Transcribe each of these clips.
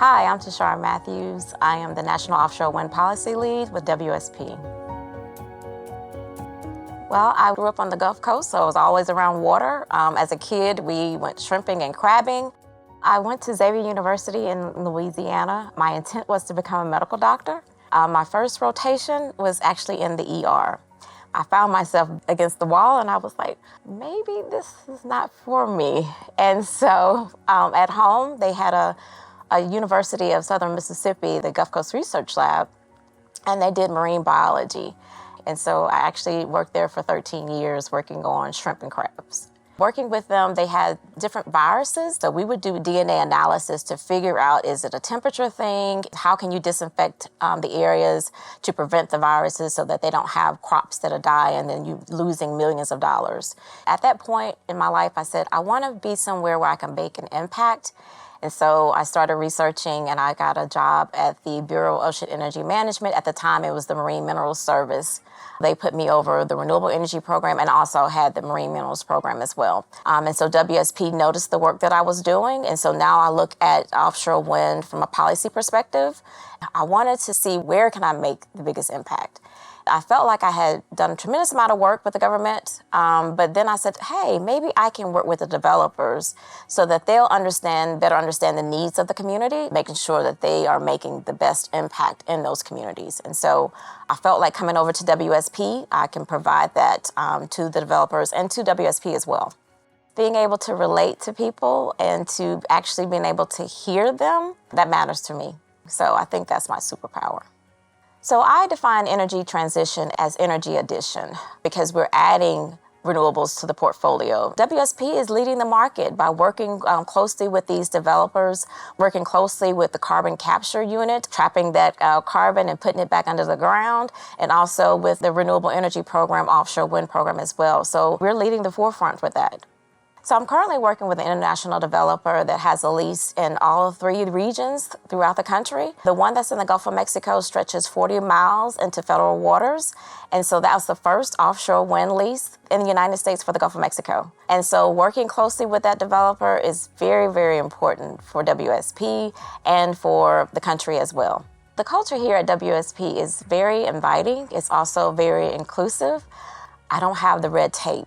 Hi, I'm Tershara Matthews. I am the National Offshore Wind Policy Lead with WSP. Well, I grew up on the Gulf Coast, so I was always around water. As a kid, we went shrimping and crabbing. I went to Xavier University in Louisiana. My intent was to become a medical doctor. My first rotation was actually in the ER. I found myself against the wall and I was like, maybe this is not for me. And so at home, they had a University of Southern Mississippi, the Gulf Coast Research Lab, and they did marine biology. And so I actually worked there for 13 years working on shrimp and crabs. Working with them, they had different viruses. So we would do DNA analysis to figure out, is it a temperature thing? How can you disinfect the areas to prevent the viruses so that they don't have crops that are dying and then you losing millions of dollars? At that point in my life, I said, I want to be somewhere where I can make an impact. And so I started researching and I got a job at the Bureau of Ocean Energy Management. At the time, it was the Marine Minerals Service. They put me over the Renewable Energy Program and also had the Marine Minerals Program as well. And so WSP noticed the work that I was doing. And so now I look at offshore wind from a policy perspective. I wanted to see where can I make the biggest impact. I felt like I had done a tremendous amount of work with the government, but then I said, hey, maybe I can work with the developers so that they'll better understand the needs of the community, making sure that they are making the best impact in those communities. And so I felt like coming over to WSP, I can provide that to the developers and to WSP as well. Being able to relate to people and to actually being able to hear them, that matters to me. So I think that's my superpower. So I define energy transition as energy addition because we're adding renewables to the portfolio. WSP is leading the market by working closely with these developers, working closely with the carbon capture unit, trapping that carbon and putting it back under the ground, and also with the renewable energy program, offshore wind program as well. So we're leading the forefront with that. So I'm currently working with an international developer that has a lease in all 3 regions throughout the country. The one that's in the Gulf of Mexico stretches 40 miles into federal waters. And so that was the first offshore wind lease in the United States for the Gulf of Mexico. And so working closely with that developer is very, very important for WSP and for the country as well. The culture here at WSP is very inviting. It's also very inclusive. I don't have the red tape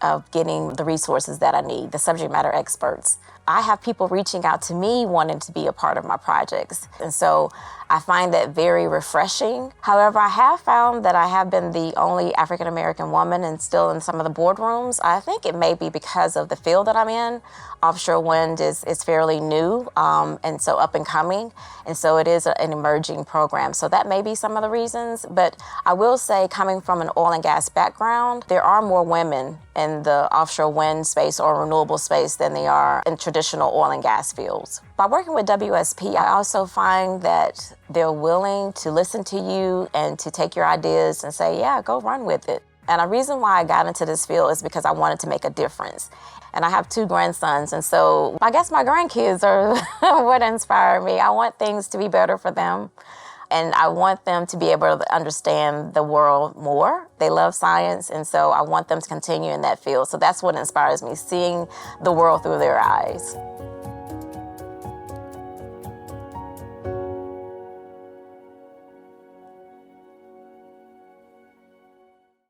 of getting the resources that I need, the subject matter experts. I have people reaching out to me wanting to be a part of my projects. And so I find that very refreshing. However, I have found that I have been the only African-American woman and still in some of the boardrooms. I think it may be because of the field that I'm in. Offshore wind is fairly new and so up and coming. And so it is an emerging program. So that may be some of the reasons. But I will say, coming from an oil and gas background, there are more women in the offshore wind space or renewable space than they are in traditional oil and gas fields. By working with WSP, I also find that they're willing to listen to you and to take your ideas and say, yeah, go run with it. And the reason why I got into this field is because I wanted to make a difference. And I have 2 grandsons, and so I guess my grandkids are what inspire me. I want things to be better for them, and I want them to be able to understand the world more. They love science, and so I want them to continue in that field. So that's what inspires me, seeing the world through their eyes.